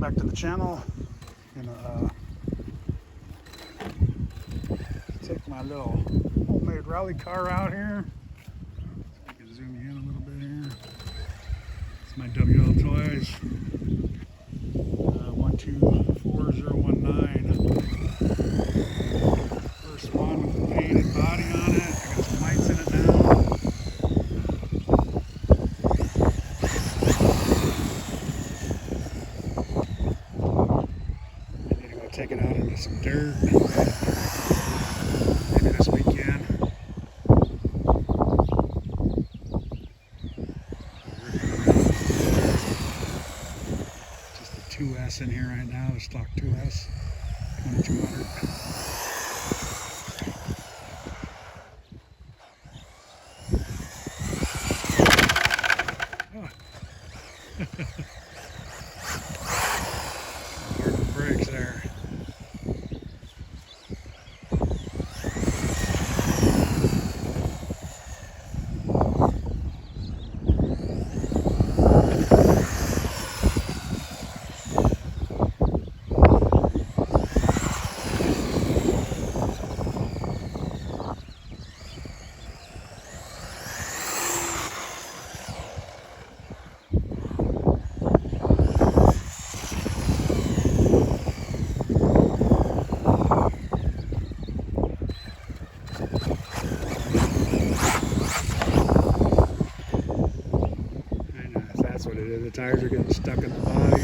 back to the channel. Gonna take my little homemade rally car out here. So I can zoom you in a little bit here. It's my Wltoys 124019. First one with the painted body on it. I got some lights in it now. Take it out into some dirt, maybe this weekend. Just the 2S in here right now, the stock 2S, 2200. Oh. Hard the brakes there. That's what it is. The tires are getting stuck in the body.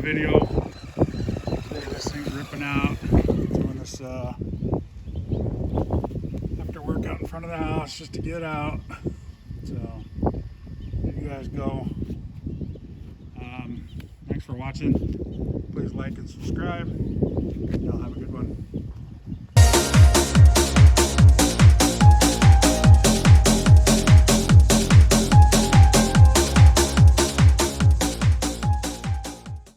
Video. This thing's ripping out. Doing this after workout in front of the house just to get out. So there you guys go. Thanks for watching. Please like and subscribe. Y'all have a good one.